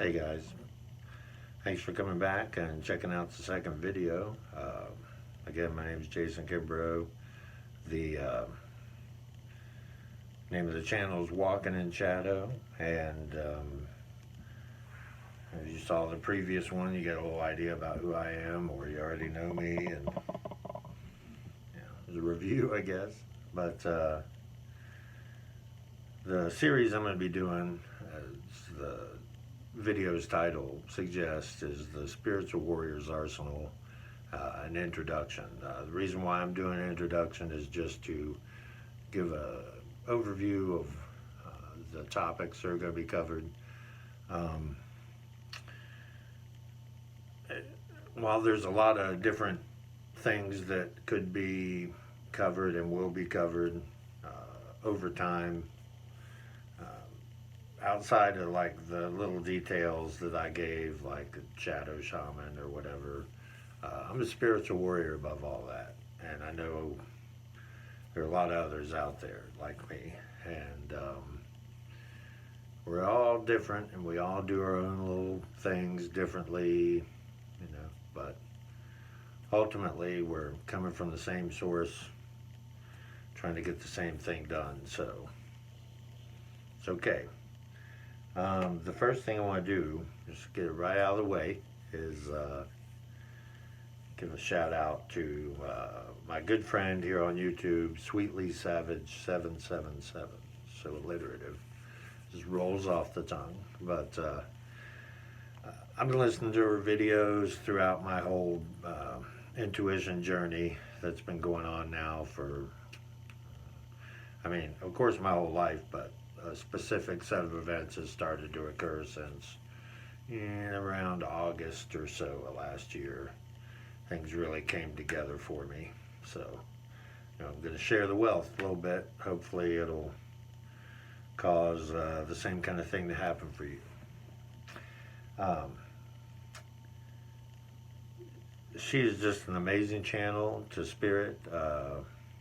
Hey guys, thanks for coming back and checking out the second video. Again, my name is Jason Kimbrough. The name of the channel is Walking in Shadow, and as you saw the previous one, you get a little idea about who I am, or you already know me, and there's a review, I guess. But the series I'm going to be doing, as the video's title suggests, is the Spiritual Warrior's Arsenal, an introduction. The reason why I'm doing an introduction is just to give a overview of the topics that are going to be covered. While there's a lot of different things that could be covered and will be covered over time, outside of like the little details that I gave, like a shadow shaman or whatever, I'm a spiritual warrior above all that, and I know there are a lot of others out there like me, and we're all different, and we all do our own little things differently, but ultimately we're coming from the same source, trying to get the same thing done, so it's okay. The first thing I want to do, just get it right out of the way, is give a shout out to my good friend here on YouTube, Sweetly Savage 777. So alliterative, just rolls off the tongue. But I've been listening to her videos throughout my whole intuition journey that's been going on now for, of course, my whole life, but a specific set of events has started to occur since around August or so of last year. Things really came together for me. So, I'm going to share the wealth a little bit. Hopefully it'll cause the same kind of thing to happen for you. She is just an amazing channel to spirit.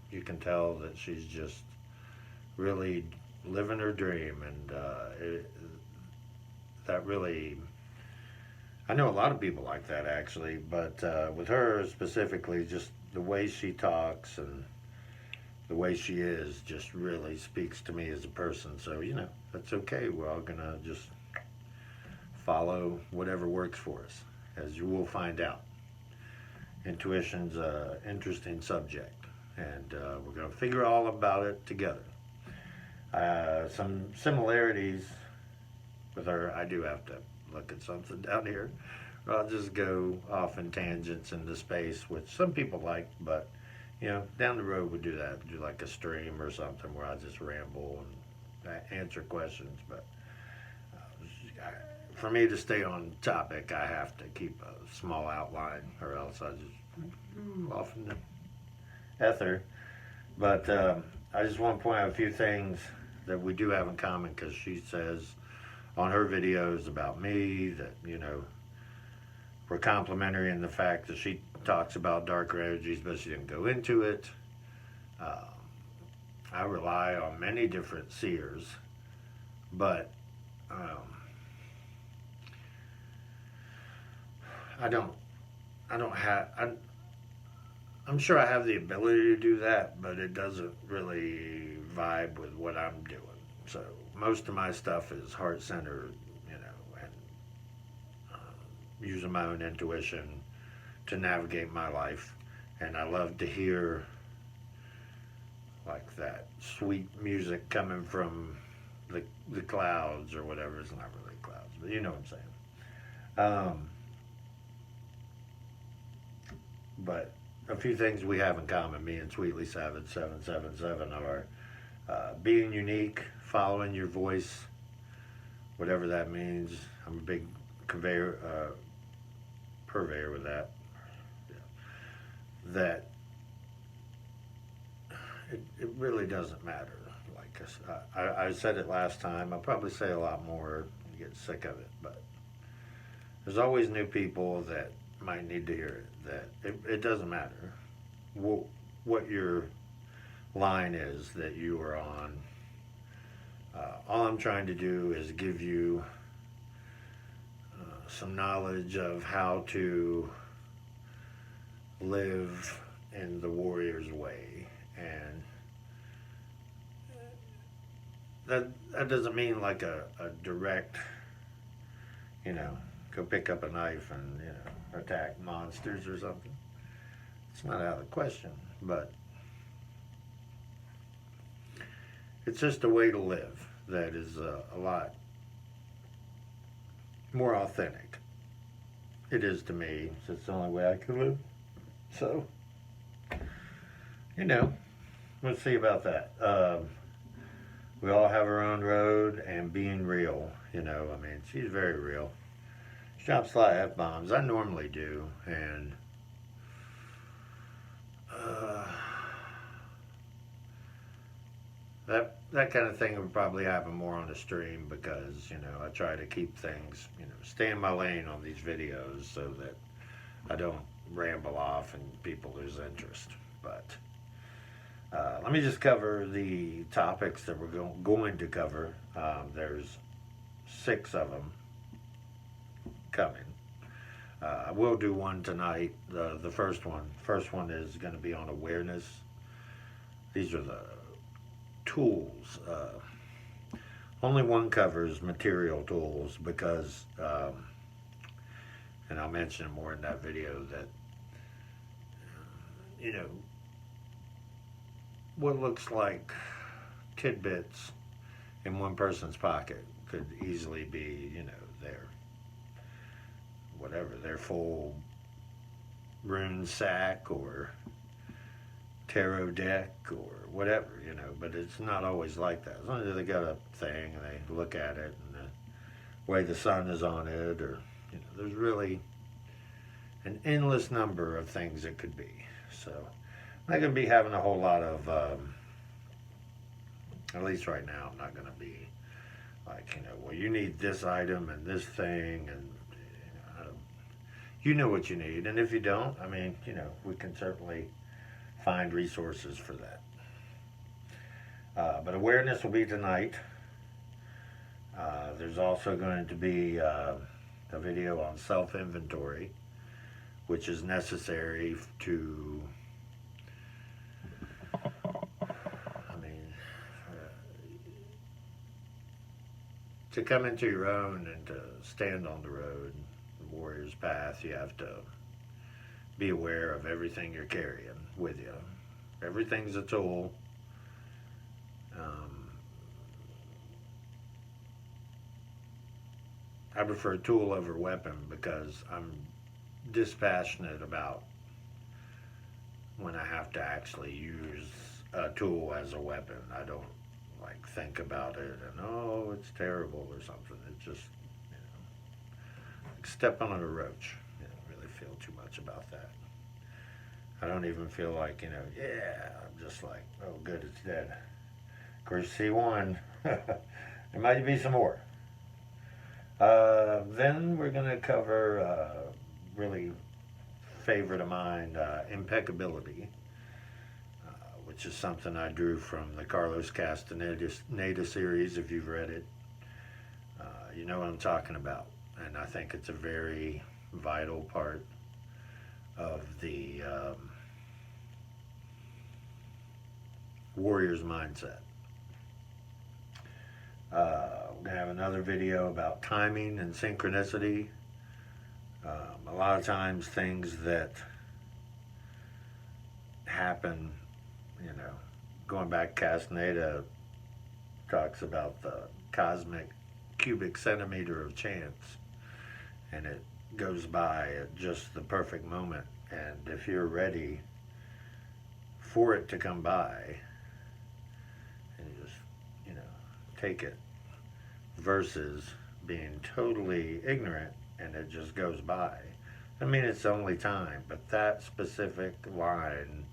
You can tell that she's just really living her dream, and that really, I know a lot of people like that actually, but with her specifically, just the way she talks and the way she is just really speaks to me as a person. So that's okay. We're all gonna just follow whatever works for us, as you will find out. Intuition's an interesting subject, and we're gonna figure all about it together. Some similarities with her. I do have to look at something down here, or I'll just go off in tangents into space, which some people like, but down the road we'll do that. Do like a stream or something where I just ramble and answer questions. But for me to stay on topic, I have to keep a small outline, or else I just off in the ether. But I just want to point out a few things that we do have in common, because she says on her videos about me that, we're complementary in the fact that she talks about darker energies, but she didn't go into it. I rely on many different seers, but I'm sure I have the ability to do that, but it doesn't really vibe with what I'm doing. So most of my stuff is heart-centered, and using my own intuition to navigate my life. And I love to hear like that sweet music coming from the clouds or whatever. It's not really clouds, but you know what I'm saying. But a few things we have in common, me and Sweetly Savage 777, are being unique, following your voice, whatever that means. I'm a big purveyor with that. Yeah. That it really doesn't matter. Like I said it last time, I'll probably say a lot more and get sick of it, but there's always new people that might need to hear it, that it doesn't matter what your line is that you are on. All I'm trying to do is give you some knowledge of how to live in the warrior's way. And that doesn't mean like a direct, go pick up a knife and, attack monsters or something. It's not out of the question, but it's just a way to live that is a lot more authentic. It is to me. It's the only way I can live. So, we'll see about that. We all have our own road, and being real, she's very real. She drops a lot of F-bombs. I normally do, and that kind of thing would probably happen more on the stream because, I try to keep things, stay in my lane on these videos so that I don't ramble off and people lose interest. But let me just cover the topics that we're going to cover. There's 6 of them coming. I will do one tonight, the first one. First one is going to be on awareness. These are the tools. Only one covers material tools because, and I'll mention it more in that video, that, what looks like tidbits in one person's pocket could easily be, their full rune sack or tarot deck or whatever, but it's not always like that. As long as they got a thing and they look at it and the way the sun is on it, or, there's really an endless number of things it could be. So I'm not going to be having a whole lot of, at least right now, I'm not going to be like, well, you need this item and this thing, and you know what you need. And if you don't, we can certainly find resources for that. But awareness will be tonight. There's also going to be a video on self-inventory, which is necessary to, to come into your own and to stand on the road, the warrior's path. You have to be aware of everything you're carrying with you. Everything's a tool. I prefer tool over weapon because I'm dispassionate about when I have to actually use a tool as a weapon. I don't think about it and, oh, it's terrible or something. It's just, like stepping on a roach. I don't really feel too much about that. I don't even feel like, I'm just like, oh, good, it's dead. Of course, see one. There might be some more. Then we're going to cover really favorite of mine, impeccability, which is something I drew from the Carlos Castaneda series, if you've read it. You know what I'm talking about. And I think it's a very vital part of the warrior's mindset. We're going to have another video about timing and synchronicity. A lot of times things that happen, going back, Castaneda talks about the cosmic cubic centimeter of chance, and it goes by at just the perfect moment. And if you're ready for it to come by, and you just, take it, versus being totally ignorant and it just goes by. I mean, it's only time, but that specific line,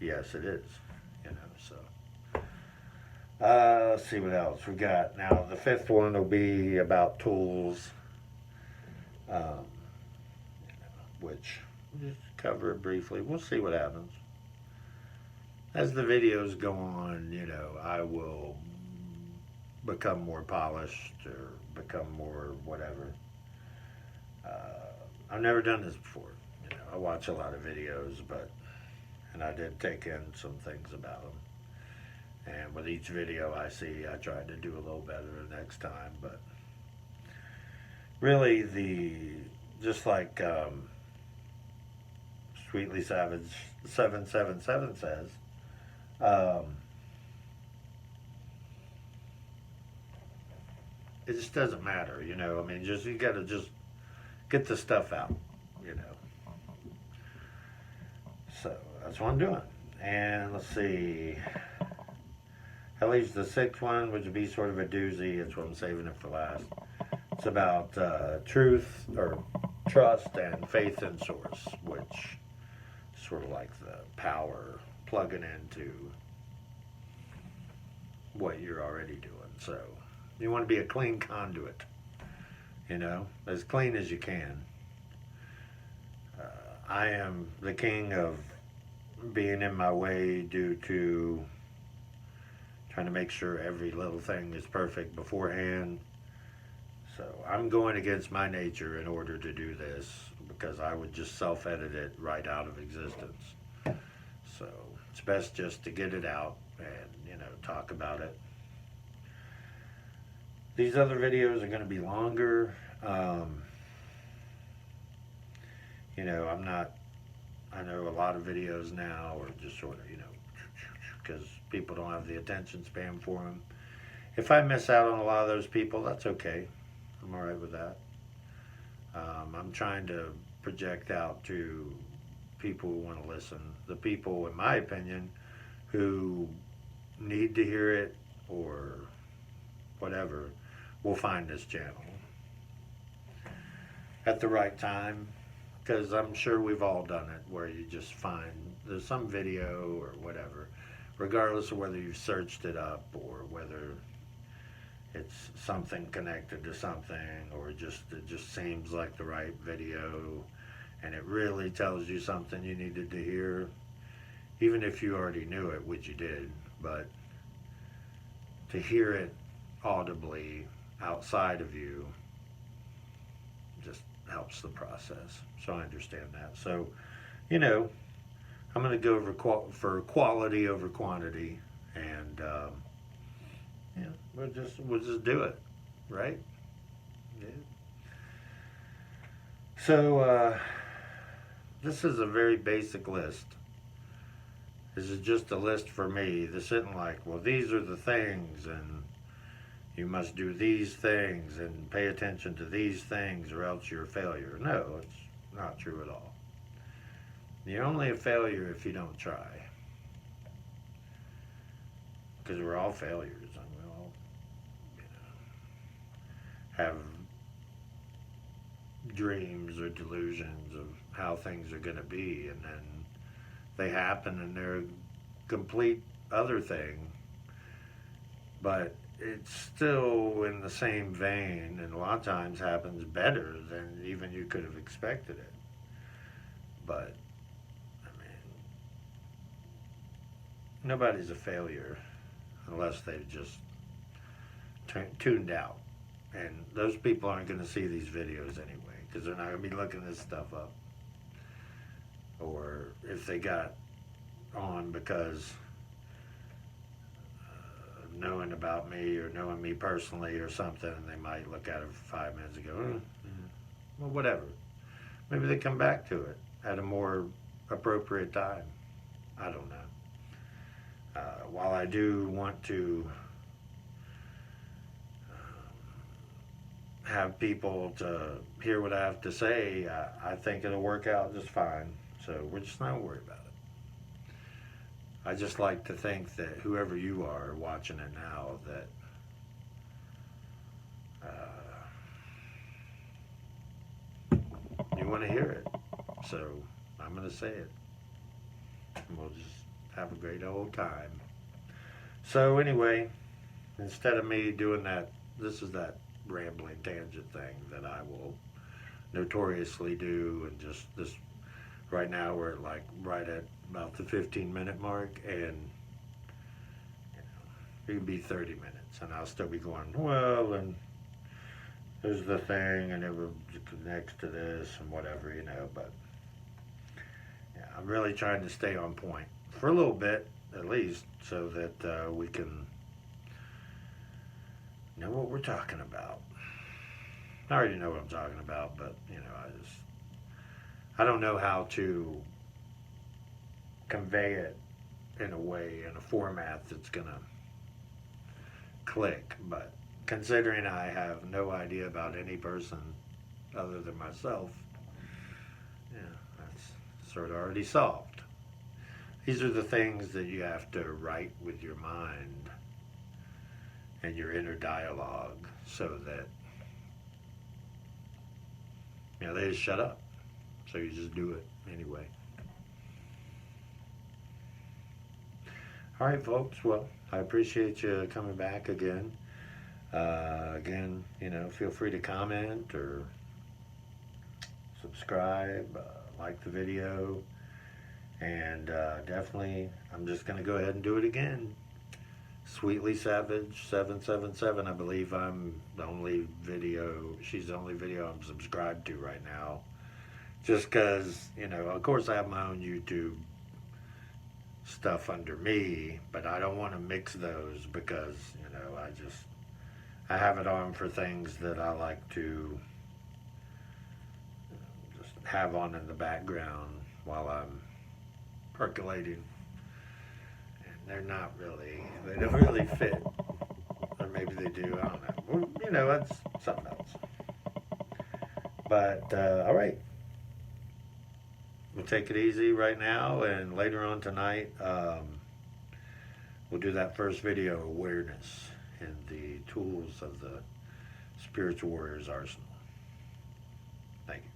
yes, it is, so. Let's see what else we got. Now, the 5th one will be about tools, which we'll just cover it briefly. We'll see what happens. As the videos go on, I will become more polished or become more whatever. I've never done this before. You know, I watch a lot of videos, and I did take in some things about them. And with each video I see, I try to do a little better the next time. But really, just like Sweetly Savage 777 says, it just doesn't matter, you know. I mean, you got to just get the stuff out, you know. So that's what I'm doing. And let's see. That leaves the sixth one, which would be sort of a doozy. It's what I'm saving it for last. It's about truth or trust and faith in source, which is sort of like the power plugging into what you're already doing. So you want to be a clean conduit, you know, as clean as you can. I am the king of being in my way due to trying to make sure every little thing is perfect beforehand. So I'm going against my nature in order to do this because I would just self-edit it right out of existence. So it's best just to get it out and, you know, talk about it. These other videos are going to be longer. You know, I know a lot of videos now are just sort of, you know, because people don't have the attention span for them. If I miss out on a lot of those people, that's okay. I'm all right with that. I'm trying to project out to people who want to listen. The people, in my opinion, who need to hear it or whatever, will find this channel at the right time. Because I'm sure we've all done it, where you just find there's some video or whatever, regardless of whether you've searched it up or whether it's something connected to something or it just seems like the right video and it really tells you something you needed to hear, even if you already knew it, which you did, but to hear it audibly outside of you just helps the process. So I understand that. So, you know, I'm going to go for quality over quantity, and yeah, we'll just do it, right? Yeah. So this is a very basic list. This is just a list for me. This isn't like, well, these are the things, and you must do these things and pay attention to these things or else you're a failure. No, it's not true at all. You're only a failure if you don't try. Because we're all failures. And we all, you know, have dreams or delusions of how things are going to be. And then they happen and they're a complete other thing. But it's still in the same vein, and a lot of times happens better than even you could have expected it. But, I mean, nobody's a failure unless they've just tuned out. And those people aren't going to see these videos anyway, because they're not going to be looking this stuff up. Or if they got on because knowing about me or knowing me personally or something, and they might look at it for 5 minutes and go, well, whatever. Maybe they come back to it at a more appropriate time. I don't know. While I do want to have people to hear what I have to say, I think it'll work out just fine. So we're just not worried about it. I just like to think that whoever you are watching it now, that you want to hear it. So I'm going to say it. And we'll just have a great old time. So anyway, instead of me doing that, this is that rambling tangent thing that I will notoriously do, and just this right now we're like right at about the 15-minute mark, and you know, it could be 30 minutes. So now I'll still be going, well, and there's the thing, and it connects to this and whatever, but yeah, I'm really trying to stay on point for a little bit, at least, so that we can know what we're talking about. I already know what I'm talking about, but, I don't know how to convey it in a way, in a format that's going to click, but considering I have no idea about any person other than myself, yeah, that's sort of already solved. These are the things that you have to write with your mind and your inner dialogue so that, they just shut up. So you just do it anyway. All right, folks. Well, I appreciate you coming back again. Again, feel free to comment or subscribe, like the video, and definitely, I'm just going to go ahead and do it again. Sweetly Savage 777. I believe she's the only video I'm subscribed to right now. Just because, of course I have my own YouTube stuff under me, but I don't want to mix those because, I have it on for things that I like to just have on in the background while I'm percolating. And they don't really fit. Or maybe they do, I don't know. Well, that's something else. But, all right. We'll take it easy right now, and later on tonight, we'll do that first video, awareness, and the tools of the Spiritual Warrior's Arsenal. Thank you.